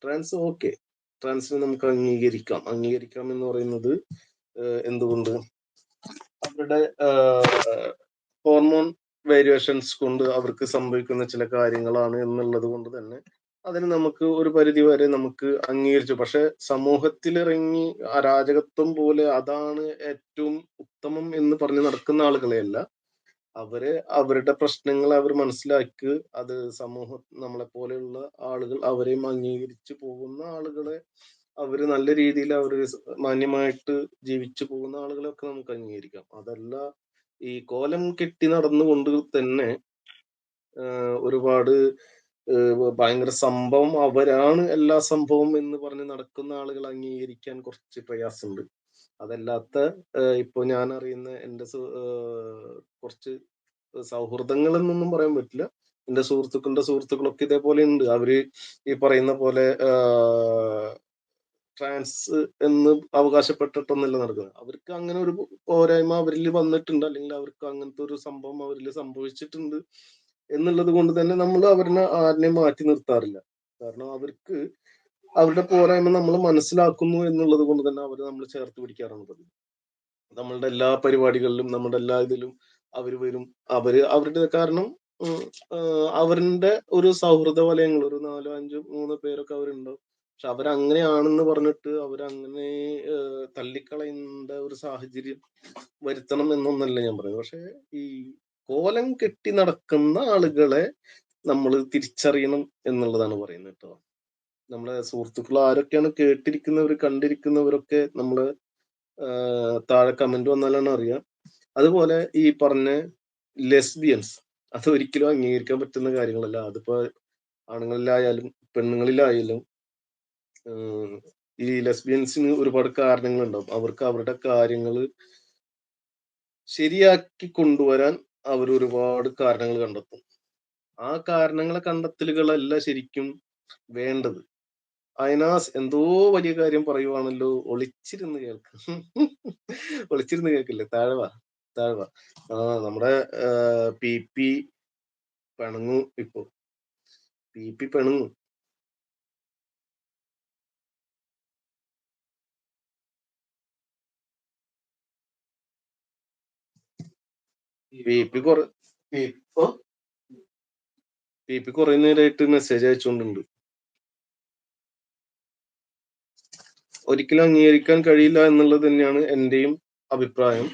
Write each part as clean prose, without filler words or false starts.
Trans okay. ട്രാൻസിനെ നമുക്ക് അംഗീകരിക്കാം. അംഗീകരിക്കാം എന്ന് പറയുന്നത് എന്തുകൊണ്ട്? അവരുടെ ഹോർമോൺ വേരിയേഷൻസ് കൊണ്ട് അവർക്ക് സംഭവിക്കുന്ന ചില കാര്യങ്ങളാണ് എന്നുള്ളത് കൊണ്ട് തന്നെ അതിന് നമുക്ക് ഒരു പരിധി വരെ നമുക്ക് അംഗീകരിച്ചു. പക്ഷെ സമൂഹത്തിലിറങ്ങി അരാജകത്വം പോലെ അതാണ് ഏറ്റവും ഉത്തമം എന്ന് പറഞ്ഞ് നടക്കുന്ന ആളുകളെയല്ല. അവര് അവരുടെ പ്രശ്നങ്ങൾ അവർ മനസ്സിലാക്കി അത് സമൂഹം നമ്മളെ പോലെയുള്ള ആളുകൾ അവരെയും അംഗീകരിച്ചു പോകുന്ന ആളുകളെ അവര് നല്ല രീതിയിൽ അവര് മാന്യമായിട്ട് ജീവിച്ചു പോകുന്ന ആളുകളെയൊക്കെ നമുക്ക് അംഗീകരിക്കാം. അതല്ല ഈ കോലം കെട്ടി നടന്നുകൊണ്ട് തന്നെ ഒരുപാട് ഭയങ്കര സംഭവം അവരാണ് എല്ലാ സംഭവം എന്ന് പറഞ്ഞ് നടക്കുന്ന ആളുകൾ അംഗീകരിക്കാൻ കുറച്ച് പ്രയാസമുണ്ട്. അതല്ലാത്ത ഇപ്പൊ ഞാൻ അറിയുന്ന എന്റെ കുറച്ച് സൗഹൃദങ്ങൾ എന്നൊന്നും പറയാൻ പറ്റില്ല. എന്റെ സുഹൃത്തുക്കളുടെ സുഹൃത്തുക്കളൊക്കെ ഇതേപോലെ ഉണ്ട്. അവര് ഈ പറയുന്ന പോലെ ട്രാൻസ് എന്ന് അവകാശപ്പെട്ടിട്ടൊന്നല്ല നടക്കുന്നത്. അവർക്ക് അങ്ങനെ ഒരു പോരായ്മ അവരിൽ വന്നിട്ടുണ്ട്, അല്ലെങ്കിൽ അവർക്ക് അങ്ങനത്തെ ഒരു സംഭവം അവരിൽ സംഭവിച്ചിട്ടുണ്ട് എന്നുള്ളത് കൊണ്ട് തന്നെ നമ്മൾ ആരിനെ മാറ്റി നിർത്താറില്ല. കാരണം അവർക്ക് അവരുടെ പോരായ്മ നമ്മൾ മനസ്സിലാക്കുന്നു എന്നുള്ളത് കൊണ്ട് തന്നെ അവരെ നമ്മൾ ചേർത്ത് പിടിക്കാറാണ് പതിവ്. നമ്മളുടെ എല്ലാ പരിപാടികളിലും നമ്മുടെ എല്ലാ ഇതിലും അവര് വരും. അവരുടെ കാരണം അവരുടെ ഒരു സൗഹൃദ വലയങ്ങൾ ഒരു 4, 5, 3 പേരൊക്കെ അവരുണ്ടാവും. പക്ഷെ അവരങ്ങനെയാണെന്ന് പറഞ്ഞിട്ട് അവരങ്ങനെ തള്ളിക്കളയേണ്ട ഒരു സാഹചര്യം വരുത്തണം എന്നൊന്നല്ല ഞാൻ പറയുന്നത്. പക്ഷെ ഈ കോലം കെട്ടി നടക്കുന്ന ആളുകളെ നമ്മൾ തിരിച്ചറിയണം എന്നുള്ളതാണ് പറയുന്നത് കേട്ടോ. നമ്മളെ സുഹൃത്തുക്കൾ ആരൊക്കെയാണ് കേട്ടിരിക്കുന്നവർ കണ്ടിരിക്കുന്നവരൊക്കെ നമ്മള് താഴെ കമന്റ് വന്നാലാണ് അറിയാം. അതുപോലെ ഈ പറഞ്ഞ ലെസ്ബിയൻസ് അത് ഒരിക്കലും അംഗീകരിക്കാൻ പറ്റുന്ന കാര്യങ്ങളല്ല. അതിപ്പോ ആണുങ്ങളിലായാലും പെണ്ണുങ്ങളിലായാലും ഈ ലെസ്ബിയൻസിന് ഒരുപാട് കാരണങ്ങളുണ്ടാവും. അവർക്ക് അവരുടെ കാര്യങ്ങൾ ശരിയാക്കി കൊണ്ടുവരാൻ അവർ ഒരുപാട് കാരണങ്ങൾ കണ്ടെത്തും. ആ കാരണങ്ങളെ കണ്ടെത്തലുകളല്ല ശരിക്കും വേണ്ടത്. അയനാസ് എന്തോ വലിയ കാര്യം പറയുവാണല്ലോ, ഒളിച്ചിരുന്ന് കേൾക്ക്. ഒളിച്ചിരുന്ന് കേൾക്കില്ലേ, താഴെ വാ, താഴെ വാ. നമ്മുടെ പി പി പിണങ്ങു. ഇപ്പൊ പി പിണങ്ങു. പി പി കുറെ നേരമായിട്ട് മെസ്സേജ് അയച്ചുകൊണ്ടുണ്ട്. ഒരിക്കലും അംഗീകരിക്കാൻ കഴിയില്ല എന്നുള്ളത് തന്നെയാണ് എന്റെയും അഭിപ്രായം.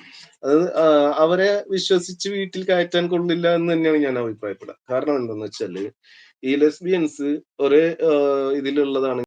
അത് അവരെ വിശ്വസിച്ച് വീട്ടിൽ കയറ്റാൻ കൊള്ളില്ല എന്ന് തന്നെയാണ് ഞാൻ അഭിപ്രായപ്പെടുക. കാരണം എന്താന്ന് വെച്ചാല് ഈ ലെസ്ബിയൻസ് ഒരേ ഇതിലുള്ളതാണ്.